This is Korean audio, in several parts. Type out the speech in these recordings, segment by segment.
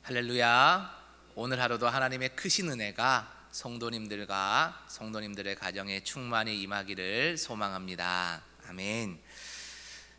할렐루야. 오늘 하루도 하나님의 크신 은혜가 성도님들과 성도님들의 가정에 충만히 임하기를 소망합니다. 아멘.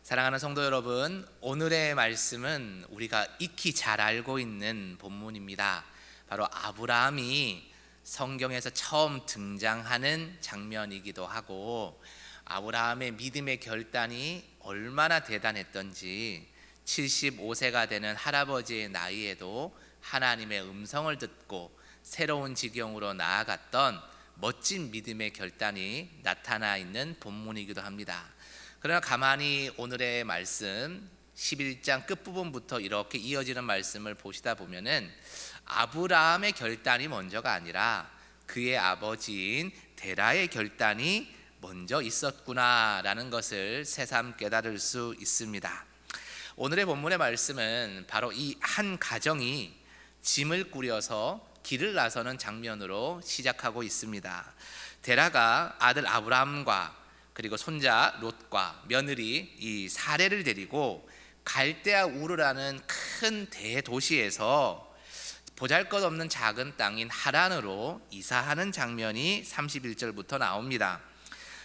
사랑하는 성도 여러분, 오늘의 말씀은 우리가 익히 잘 알고 있는 본문입니다. 바로 아브라함이 성경에서 처음 등장하는 장면이기도 하고, 아브라함의 믿음의 결단이 얼마나 대단했던지 75세가 되는 할아버지의 나이에도 하나님의 음성을 듣고 새로운 지경으로 나아갔던 멋진 믿음의 결단이 나타나 있는 본문이기도 합니다. 그러나 가만히 오늘의 말씀 11장 끝부분부터 이렇게 이어지는 말씀을 보시다 보면은 아브라함의 결단이 먼저가 아니라 그의 아버지인 데라의 결단이 먼저 있었구나라는 것을 새삼 깨달을 수 있습니다. 오늘의 본문의 말씀은 바로 이 한 가정이 짐을 꾸려서 길을 나서는 장면으로 시작하고 있습니다. 데라가 아들 아브람과 그리고 손자 롯과 며느리 이 사레를 데리고 갈대아 우르라는 큰 대도시에서 보잘것없는 작은 땅인 하란으로 이사하는 장면이 31절부터 나옵니다.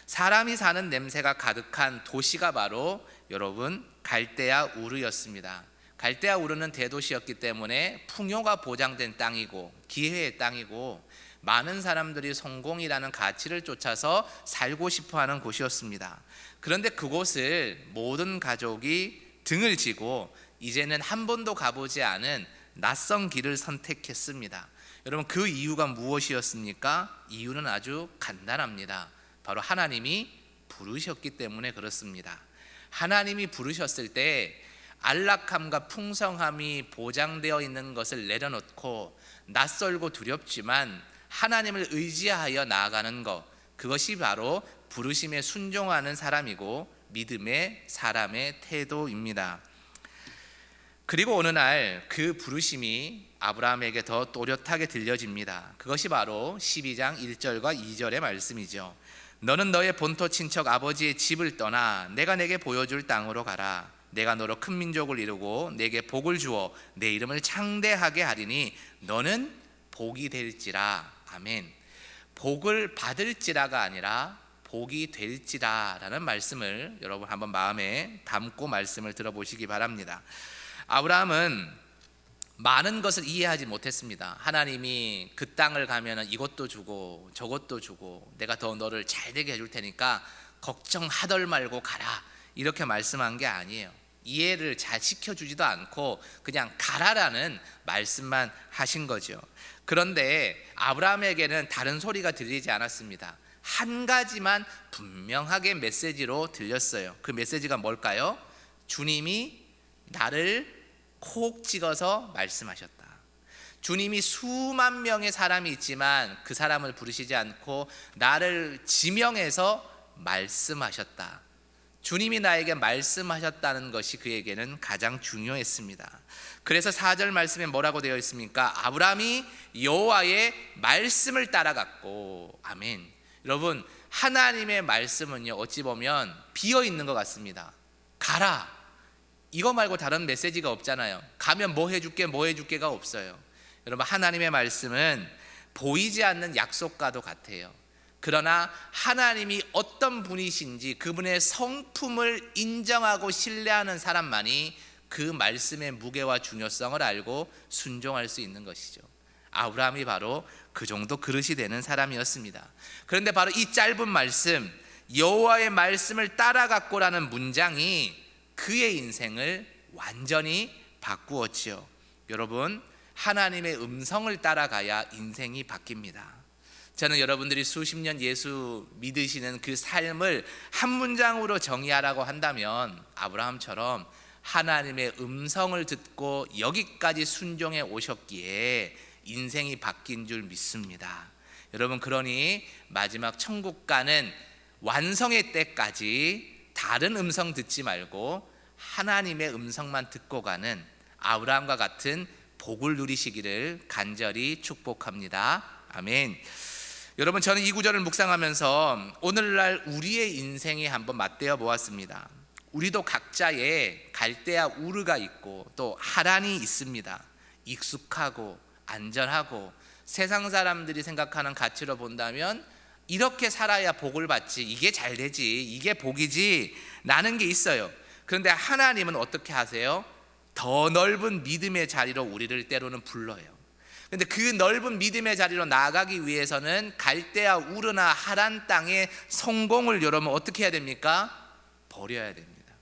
사람이 사는 냄새가 가득한 도시가 바로 여러분 갈대아 우르였습니다. 갈대아 우르는 대도시였기 때문에 풍요가 보장된 땅이고 기회의 땅이고 많은 사람들이 성공이라는 가치를 쫓아서 살고 싶어하는 곳이었습니다. 그런데 그곳을 모든 가족이 등을 지고 이제는 한 번도 가보지 않은 낯선 길을 선택했습니다. 여러분 그 이유가 무엇이었습니까? 이유는 아주 간단합니다. 바로 하나님이 부르셨기 때문에 그렇습니다. 하나님이 부르셨을 때 안락함과 풍성함이 보장되어 있는 것을 내려놓고 낯설고 두렵지만 하나님을 의지하여 나아가는 것, 그것이 바로 부르심에 순종하는 사람이고 믿음의 사람의 태도입니다. 그리고 어느 날 그 부르심이 아브라함에게 더 또렷하게 들려집니다. 그것이 바로 12장 1절과 2절의 말씀이죠. 너는 너의 본토 친척 아버지의 집을 떠나 내가 내게 보여줄 땅으로 가라. 내가 너로 큰 민족을 이루고 내게 복을 주어 내 이름을 창대하게 하리니 너는 복이 될지라. 아멘. 복을 받을지라가 아니라 복이 될지라 라는 말씀을 여러분 한번 마음에 담고 말씀을 들어보시기 바랍니다. 아브라함은 많은 것을 이해하지 못했습니다. 하나님이 그 땅을 가면 이것도 주고 저것도 주고 내가 더 너를 잘되게 해줄 테니까 걱정하덜 말고 가라, 이렇게 말씀한 게 아니에요. 이해를 잘 시켜주지도 않고 그냥 가라라는 말씀만 하신 거죠. 그런데 아브라함에게는 다른 소리가 들리지 않았습니다. 한 가지만 분명하게 메시지로 들렸어요. 그 메시지가 뭘까요? 주님이 나를 콕 찍어서 말씀하셨다. 주님이 수만 명의 사람이 있지만 그 사람을 부르시지 않고 나를 지명해서 말씀하셨다. 주님이 나에게 말씀하셨다는 것이 그에게는 가장 중요했습니다. 그래서 4절 말씀에 뭐라고 되어 있습니까? 아브라함이 여호와의 말씀을 따라갔고. 아멘. 여러분 하나님의 말씀은요 어찌 보면 비어 있는 것 같습니다. 가라, 이거 말고 다른 메시지가 없잖아요. 가면 뭐 해줄게 뭐 해줄게가 없어요. 여러분 하나님의 말씀은 보이지 않는 약속과도 같아요. 그러나 하나님이 어떤 분이신지 그분의 성품을 인정하고 신뢰하는 사람만이 그 말씀의 무게와 중요성을 알고 순종할 수 있는 것이죠. 아브라함이 바로 그 정도 그릇이 되는 사람이었습니다. 그런데 바로 이 짧은 말씀, 여호와의 말씀을 따라갔고라는 문장이 그의 인생을 완전히 바꾸었지요. 여러분 하나님의 음성을 따라가야 인생이 바뀝니다. 저는 여러분들이 수십 년 예수 믿으시는 그 삶을 한 문장으로 정의하라고 한다면 아브라함처럼 하나님의 음성을 듣고 여기까지 순종해 오셨기에 인생이 바뀐 줄 믿습니다. 여러분 그러니 마지막 천국 가는 완성의 때까지 다른 음성 듣지 말고 하나님의 음성만 듣고 가는 아브라함과 같은 복을 누리시기를 간절히 축복합니다. 아멘. 여러분 저는 이 구절을 묵상하면서 오늘날 우리의 인생에 한번 맞대어 보았습니다. 우리도 각자의 갈대아 우르가 있고 또 하란이 있습니다. 익숙하고 안전하고 세상 사람들이 생각하는 가치로 본다면 이렇게 살아야 복을 받지, 이게 잘 되지, 이게 복이지 라는 게 있어요. 그런데 하나님은 어떻게 하세요? 더 넓은 믿음의 자리로 우리를 때로는 불러요. 근데 그 넓은 믿음의 자리로 나아가기 위해서는 갈대아 우르나 하란 땅의 성공을 여러분 어떻게 해야 됩니까? 버려야 됩니다.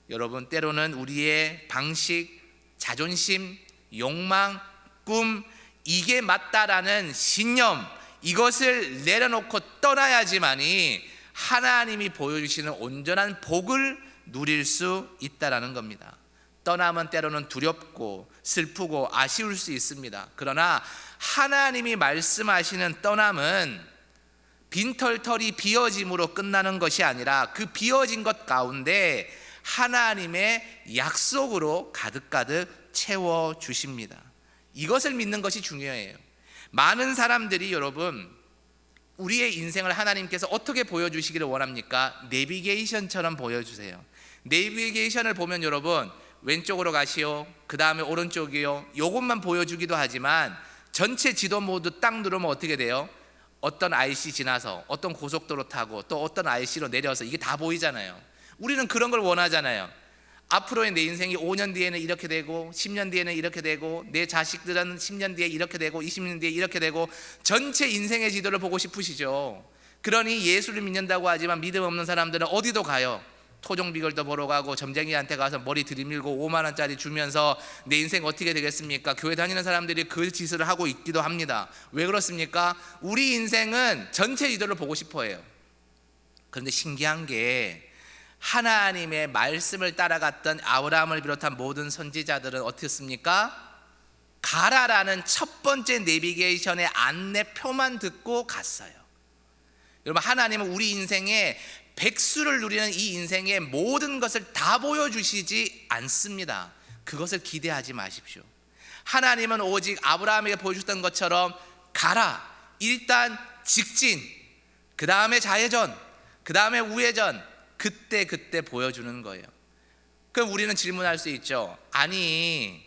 여러분, 때로는 우리의 방식, 자존심, 욕망, 꿈, 이게 맞다라는 신념, 이것을 내려놓고 떠나야지만이 하나님이 보여주시는 온전한 복을 누릴 수 있다라는 겁니다. 떠나면 때로는 두렵고 슬프고 아쉬울 수 있습니다. 그러나 하나님이 말씀하시는 떠남은 빈털털이 비어짐으로 끝나는 것이 아니라 그 비어진 것 가운데 하나님의 약속으로 가득가득 채워주십니다. 이것을 믿는 것이 중요해요. 많은 사람들이 여러분, 우리의 인생을 하나님께서 어떻게 보여주시기를 원합니까? 내비게이션처럼 보여주세요. 내비게이션을 보면 여러분, 왼쪽으로 가시오, 그 다음에 오른쪽이요, 요것만 보여주기도 하지만 전체 지도 모두 딱 누르면 어떻게 돼요? 어떤 IC 지나서 어떤 고속도로 타고 또 어떤 IC로 내려서 이게 다 보이잖아요. 우리는 그런 걸 원하잖아요. 앞으로의 내 인생이 5년 뒤에는 이렇게 되고 10년 뒤에는 이렇게 되고 내 자식들은 10년 뒤에 이렇게 되고 20년 뒤에 이렇게 되고 전체 인생의 지도를 보고 싶으시죠. 그러니 예수를 믿는다고 하지만 믿음 없는 사람들은 어디도 가요. 토종 비결도 보러 가고 점쟁이한테 가서 머리 들이밀고 5만 원짜리 주면서 내 인생 어떻게 되겠습니까? 교회 다니는 사람들이 그 짓을 하고 있기도 합니다. 왜 그렇습니까? 우리 인생은 전체 지도를 보고 싶어 해요. 그런데 신기한 게 하나님의 말씀을 따라갔던 아브라함을 비롯한 모든 선지자들은 어떻습니까? 가라라는 첫 번째 내비게이션의 안내표만 듣고 갔어요. 여러분, 하나님은 우리 인생에 백수를 누리는 이 인생의 모든 것을 다 보여주시지 않습니다. 그것을 기대하지 마십시오. 하나님은 오직 아브라함에게 보여주셨던 것처럼 가라, 일단 직진, 그 다음에 좌회전, 그 다음에 우회전, 그때 보여주는 거예요. 그럼 우리는 질문할 수 있죠. 아니,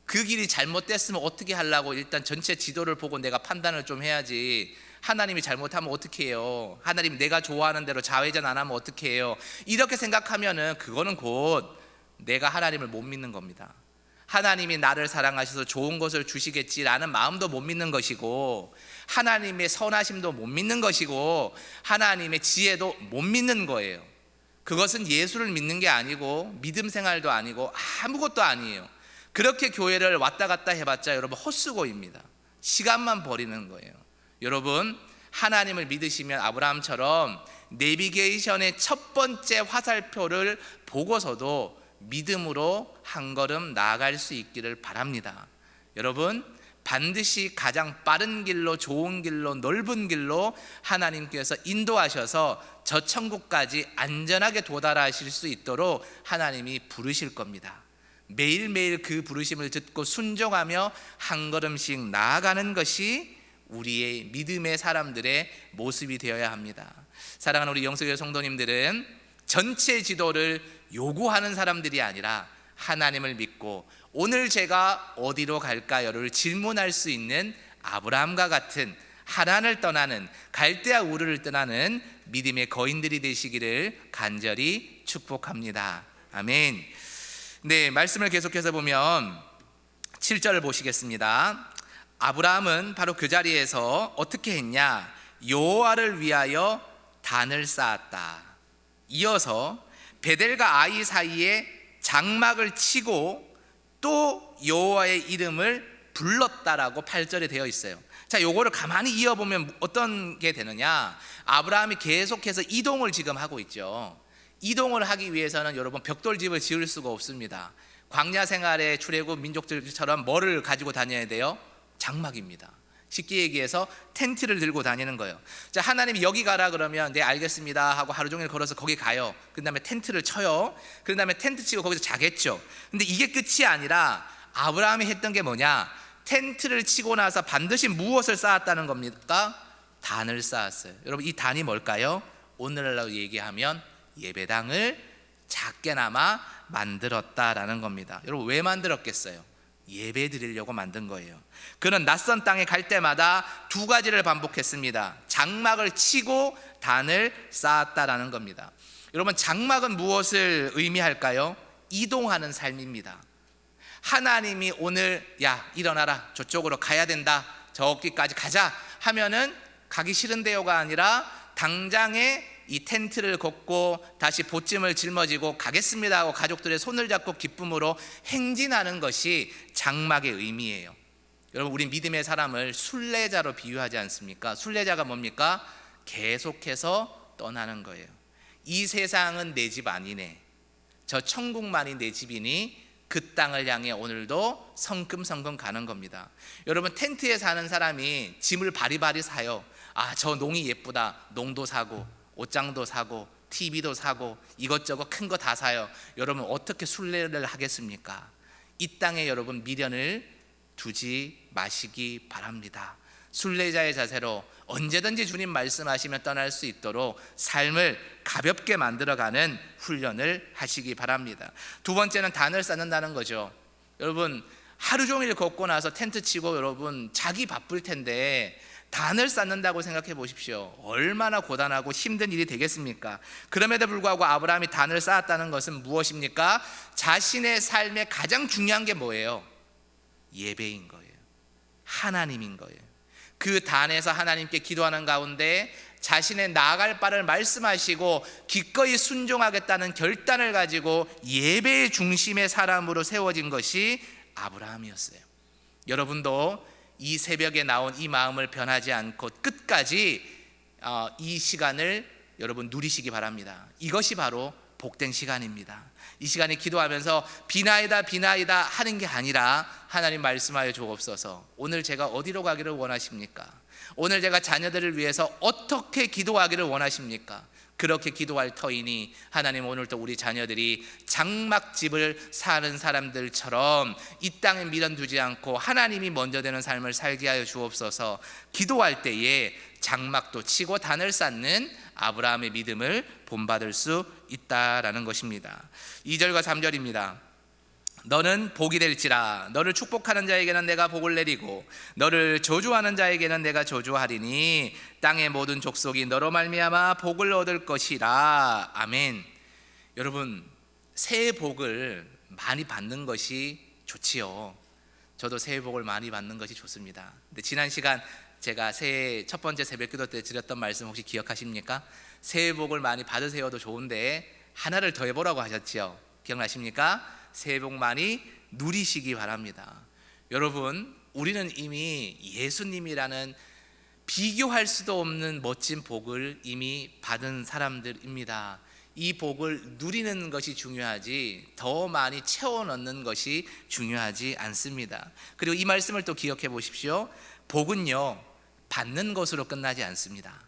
그 길이 잘못됐으면 어떻게 하려고 일단 전체 지도를 보고 내가 판단을 좀 해야지. 하나님이 잘못하면 어떻게 해요? 하나님 내가 좋아하는 대로 좌회전 안 하면 어떻게 해요? 이렇게 생각하면은 그거는 곧 내가 하나님을 못 믿는 겁니다. 하나님이 나를 사랑하셔서 좋은 것을 주시겠지라는 마음도 못 믿는 것이고, 하나님의 선하심도 못 믿는 것이고, 하나님의 지혜도 못 믿는 거예요. 그것은 예수를 믿는 게 아니고 믿음 생활도 아니고 아무것도 아니에요. 그렇게 교회를 왔다 갔다 해봤자 여러분 헛수고입니다. 시간만 버리는 거예요. 여러분, 하나님을 믿으시면 아브라함처럼 내비게이션의 첫 번째 화살표를 보고서도 믿음으로 한 걸음 나아갈 수 있기를 바랍니다. 여러분, 반드시 가장 빠른 길로, 좋은 길로, 넓은 길로 하나님께서 인도하셔서 저 천국까지 안전하게 도달하실 수 있도록 하나님이 부르실 겁니다. 매일매일 그 부르심을 듣고 순종하며 한 걸음씩 나아가는 것이 우리의 믿음의 사람들의 모습이 되어야 합니다. 사랑하는 우리 영성교회 성도님들은 전체 지도를 요구하는 사람들이 아니라 하나님을 믿고 오늘 제가 어디로 갈까요를 질문할 수 있는 아브라함과 같은 하란을 떠나는, 갈대아 우르를 떠나는 믿음의 거인들이 되시기를 간절히 축복합니다. 아멘. 네, 말씀을 계속해서 보면 7절을 보시겠습니다. 아브라함은 바로 그 자리에서 어떻게 했냐? 여호와를 위하여 단을 쌓았다. 이어서 베델과 아이 사이에 장막을 치고 또 여호와의 이름을 불렀다라고 8절에 되어 있어요. 자, 요거를 가만히 이어보면 어떤 게 되느냐? 아브라함이 계속해서 이동을 지금 하고 있죠. 이동을 하기 위해서는 여러분 벽돌집을 지을 수가 없습니다. 광야 생활에 출애굽 민족들처럼 뭐를 가지고 다녀야 돼요? 장막입니다. 쉽게 얘기해서 텐트를 들고 다니는 거예요. 자, 하나님이 여기 가라 그러면 네 알겠습니다 하고 하루 종일 걸어서 거기 가요. 그 다음에 텐트를 쳐요. 그 다음에 텐트 치고 거기서 자겠죠. 근데 이게 끝이 아니라 아브라함이 했던 게 뭐냐? 텐트를 치고 나서 반드시 무엇을 쌓았다는 겁니까? 단을 쌓았어요. 여러분, 이 단이 뭘까요? 오늘날로 얘기하면 예배당을 작게나마 만들었다라는 겁니다. 여러분, 왜 만들었겠어요? 예배 드리려고 만든 거예요. 그는 낯선 땅에 갈 때마다 두 가지를 반복했습니다. 장막을 치고 단을 쌓았다라는 겁니다. 여러분, 장막은 무엇을 의미할까요? 이동하는 삶입니다. 하나님이 오늘 야 일어나라, 저쪽으로 가야 된다, 저기까지 가자 하면은 가기 싫은데요가 아니라 당장에 이 텐트를 걷고 다시 보찜을 짊어지고 가겠습니다 하고 가족들의 손을 잡고 기쁨으로 행진하는 것이 장막의 의미예요. 여러분, 우리 믿음의 사람을 순례자로 비유하지 않습니까? 순례자가 뭡니까? 계속해서 떠나는 거예요. 이 세상은 내 집 아니네, 저 천국만이 내 집이니 그 땅을 향해 오늘도 성큼성큼 가는 겁니다. 여러분, 텐트에 사는 사람이 짐을 바리바리 사요. 저 농이 예쁘다, 농도 사고 옷장도 사고 TV도 사고 이것저것 큰 거 다 사요. 여러분, 어떻게 순례를 하겠습니까? 이 땅에 여러분 미련을 두지 마시기 바랍니다. 순례자의 자세로 언제든지 주님 말씀하시면 떠날 수 있도록 삶을 가볍게 만들어가는 훈련을 하시기 바랍니다. 두 번째는 단을 쌓는다는 거죠. 여러분, 하루 종일 걷고 나서 텐트 치고 여러분 자기 바쁠 텐데 단을 쌓는다고 생각해 보십시오. 얼마나 고단하고 힘든 일이 되겠습니까? 그럼에도 불구하고 아브라함이 단을 쌓았다는 것은 무엇입니까? 자신의 삶에 가장 중요한 게 뭐예요? 예배인 거예요. 하나님인 거예요. 그 단에서 하나님께 기도하는 가운데 자신의 나아갈 바를 말씀하시고 기꺼이 순종하겠다는 결단을 가지고 예배의 중심의 사람으로 세워진 것이 아브라함이었어요. 여러분도 이 새벽에 나온 이 마음을 변하지 않고 끝까지 이 시간을 여러분 누리시기 바랍니다. 이것이 바로 복된 시간입니다. 이 시간에 기도하면서 비나이다 비나이다 하는 게 아니라 하나님 말씀하여 주옵소서. 오늘 제가 어디로 가기를 원하십니까? 오늘 제가 자녀들을 위해서 어떻게 기도하기를 원하십니까? 그렇게 기도할 터이니 하나님, 오늘도 우리 자녀들이 장막집을 사는 사람들처럼 이 땅에 미련 두지 않고 하나님이 먼저 되는 삶을 살게 하여 주옵소서. 기도할 때에 장막도 치고 단을 쌓는 아브라함의 믿음을 본받을 수 있다라는 것입니다. 2절과 3절입니다. 너는 복이 될지라, 너를 축복하는 자에게는 내가 복을 내리고 너를 저주하는 자에게는 내가 저주하리니 땅의 모든 족속이 너로 말미암아 복을 얻을 것이라. 아멘. 여러분, 새해 복을 많이 받는 것이 좋지요. 저도 새해 복을 많이 받는 것이 좋습니다. 근데 지난 시간 제가 새해 첫 번째 새벽기도 때 드렸던 말씀 혹시 기억하십니까? 새해 복을 많이 받으세요도 좋은데 하나를 더 해보라고 하셨지요. 기억나십니까? 새해 복 많이 누리시기 바랍니다. 여러분, 우리는 이미 예수님이라는 비교할 수도 없는 멋진 복을 이미 받은 사람들입니다. 이 복을 누리는 것이 중요하지 더 많이 채워 넣는 것이 중요하지 않습니다. 그리고 이 말씀을 또 기억해 보십시오. 복은요, 받는 것으로 끝나지 않습니다.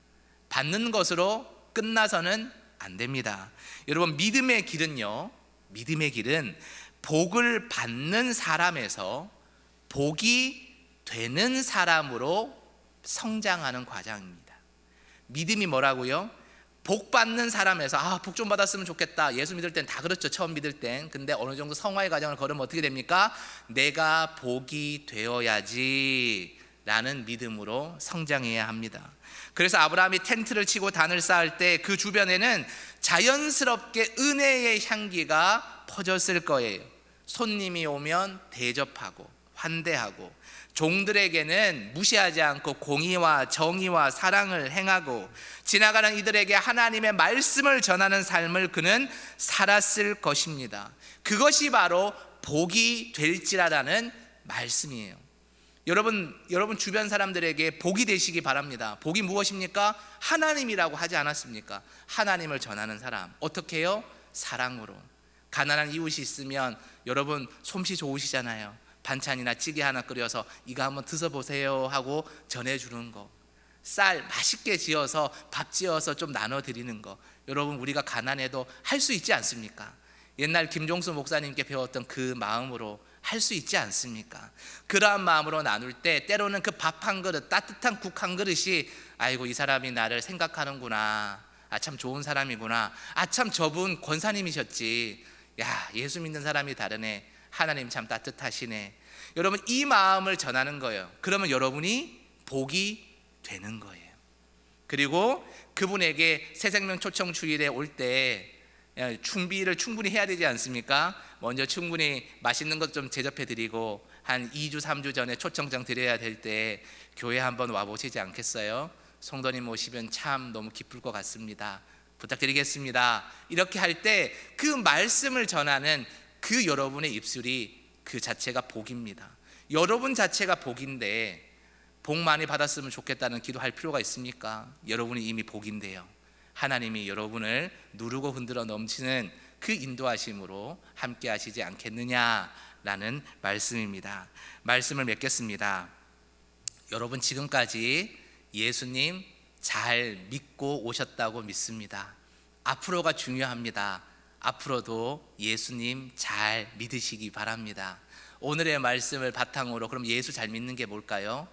받는 것으로 끝나서는 안 됩니다. 여러분, 믿음의 길은요, 믿음의 길은 복을 받는 사람에서 복이 되는 사람으로 성장하는 과정입니다. 믿음이 뭐라고요? 복 받는 사람에서 복 좀 받았으면 좋겠다. 예수 믿을 땐 다 그렇죠. 처음 믿을 땐. 근데 어느 정도 성화의 과정을 걸으면 어떻게 됩니까? 내가 복이 되어야지 라는 믿음으로 성장해야 합니다. 그래서 아브라함이 텐트를 치고 단을 쌓을 때 그 주변에는 자연스럽게 은혜의 향기가 퍼졌을 거예요. 손님이 오면 대접하고 환대하고, 종들에게는 무시하지 않고 공의와 정의와 사랑을 행하고, 지나가는 이들에게 하나님의 말씀을 전하는 삶을 그는 살았을 것입니다. 그것이 바로 복이 될지라라는 말씀이에요. 여러분 주변 사람들에게 복이 되시기 바랍니다. 복이 무엇입니까? 하나님이라고 하지 않았습니까? 하나님을 전하는 사람. 어떻게 해요? 사랑으로. 가난한 이웃이 있으면 여러분 솜씨 좋으시잖아요. 반찬이나 찌개 하나 끓여서 이거 한번 드셔보세요 하고 전해주는 거. 쌀 맛있게 지어서 밥 지어서 좀 나눠드리는 거. 여러분, 우리가 가난해도 할 수 있지 않습니까? 옛날 김종수 목사님께 배웠던 그 마음으로 할 수 있지 않습니까? 그러한 마음으로 나눌 때 때로는 그 밥 한 그릇, 따뜻한 국 한 그릇이 아이고 이 사람이 나를 생각하는구나, 참 좋은 사람이구나, 참 저분 권사님이셨지, 야 예수 믿는 사람이 다르네, 하나님 참 따뜻하시네. 여러분, 이 마음을 전하는 거예요. 그러면 여러분이 복이 되는 거예요. 그리고 그분에게 새생명 초청 주일에 올 때 준비를 충분히 해야 되지 않습니까? 먼저 충분히 맛있는 것 좀 제접해 드리고 한 2주 3주 전에 초청장 드려야 될 때 교회 한번 와보시지 않겠어요? 성도님 오시면 참 너무 기쁠 것 같습니다. 부탁드리겠습니다. 이렇게 할 때 그 말씀을 전하는 그 여러분의 입술이 그 자체가 복입니다. 여러분 자체가 복인데 복 많이 받았으면 좋겠다는 기도할 필요가 있습니까? 여러분이 이미 복인데요. 하나님이 여러분을 누르고 흔들어 넘치는 그 인도하심으로 함께 하시지 않겠느냐라는 말씀입니다. 말씀을 맺겠습니다. 여러분, 지금까지 예수님 잘 믿고 오셨다고 믿습니다. 앞으로가 중요합니다. 앞으로도 예수님 잘 믿으시기 바랍니다. 오늘의 말씀을 바탕으로 그럼 예수 잘 믿는 게 뭘까요?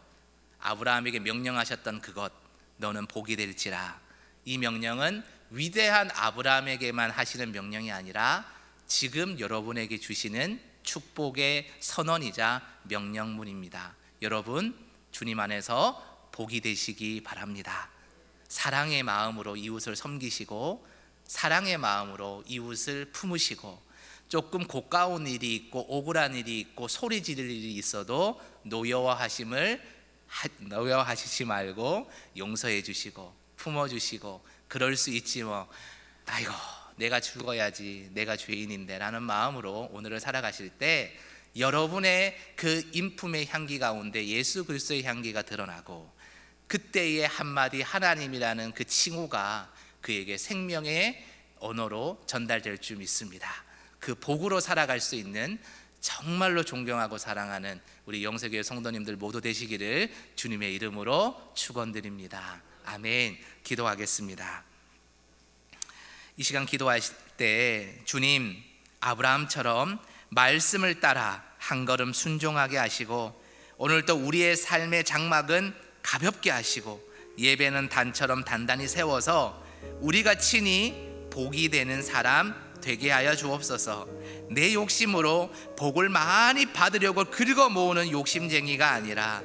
아브라함에게 명령하셨던 그것, 너는 복이 될지라. 이 명령은 위대한 아브라함에게만 하시는 명령이 아니라 지금 여러분에게 주시는 축복의 선언이자 명령문입니다. 여러분, 주님 안에서 복이 되시기 바랍니다. 사랑의 마음으로 이웃을 섬기시고 사랑의 마음으로 이웃을 품으시고 조금 고가운 일이 있고 억울한 일이 있고 소리 지를 일이 있어도 노여워하시지 말고 용서해 주시고 품어주시고 그럴 수 있지 뭐 아이고 내가 죽어야지 내가 죄인인데 라는 마음으로 오늘을 살아가실 때 여러분의 그 인품의 향기 가운데 예수 그리스도의 향기가 드러나고 그때의 한마디 하나님이라는 그 칭호가 그에게 생명의 언어로 전달될 줄 믿습니다. 그 복으로 살아갈 수 있는 정말로 존경하고 사랑하는 우리 영세교회 성도님들 모두 되시기를 주님의 이름으로 축원드립니다. 아멘. 기도하겠습니다. 이 시간 기도하실 때 주님, 아브라함처럼 말씀을 따라 한 걸음 순종하게 하시고 오늘도 우리의 삶의 장막은 가볍게 하시고 예배는 단처럼 단단히 세워서 우리가 친히 복이 되는 사람 되게 하여 주옵소서. 내 욕심으로 복을 많이 받으려고 긁어 모으는 욕심쟁이가 아니라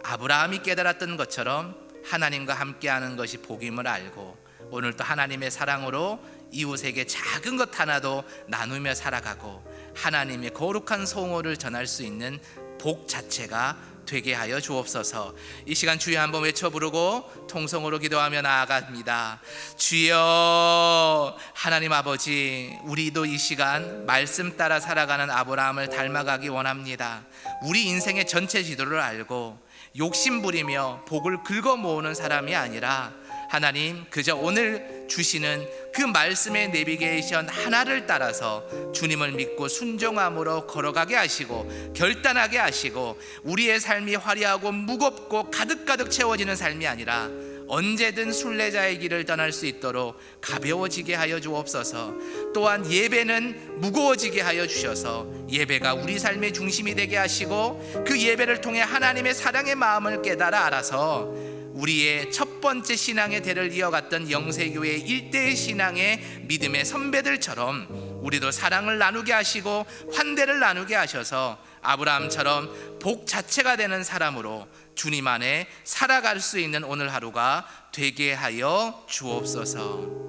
아브라함이 깨달았던 것처럼 하나님과 함께하는 것이 복임을 알고 오늘도 하나님의 사랑으로 이웃에게 작은 것 하나도 나누며 살아가고 하나님의 거룩한 성호를 전할 수 있는 복 자체가 되게 하여 주옵소서. 이 시간 주여 한번 외쳐 부르고 통성으로 기도하며 나아갑니다. 주여, 하나님 아버지, 우리도 이 시간 말씀 따라 살아가는 아브라함을 닮아가기 원합니다. 우리 인생의 전체 지도를 알고 욕심 부리며 복을 긁어 모으는 사람이 아니라 하나님 그저 오늘 주시는 그 말씀의 내비게이션 하나를 따라서 주님을 믿고 순종함으로 걸어가게 하시고 결단하게 하시고 우리의 삶이 화려하고 무겁고 가득가득 채워지는 삶이 아니라 언제든 순례자의 길을 떠날 수 있도록 가벼워지게 하여 주옵소서. 또한 예배는 무거워지게 하여 주셔서 예배가 우리 삶의 중심이 되게 하시고 그 예배를 통해 하나님의 사랑의 마음을 깨달아 알아서 우리의 첫 번째 신앙의 대를 이어갔던 영세교회의 일대의 신앙의 믿음의 선배들처럼 우리도 사랑을 나누게 하시고 환대를 나누게 하셔서 아브라함처럼 복 자체가 되는 사람으로 주님 안에 살아갈 수 있는 오늘 하루가 되게 하여 주옵소서.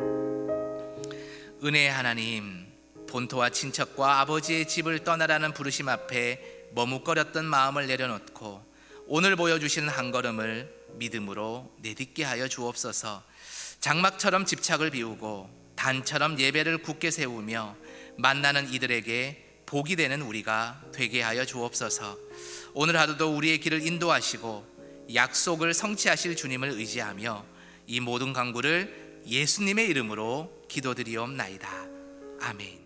은혜의 하나님, 본토와 친척과 아버지의 집을 떠나라는 부르심 앞에 머뭇거렸던 마음을 내려놓고 오늘 보여주시는 한 걸음을 믿음으로 내딛게 하여 주옵소서. 장막처럼 집착을 비우고 단처럼 예배를 굳게 세우며 만나는 이들에게 복이 되는 우리가 되게 하여 주옵소서. 오늘 하루도 우리의 길을 인도하시고 약속을 성취하실 주님을 의지하며 이 모든 간구를 예수님의 이름으로 기도드리옵나이다. 아멘.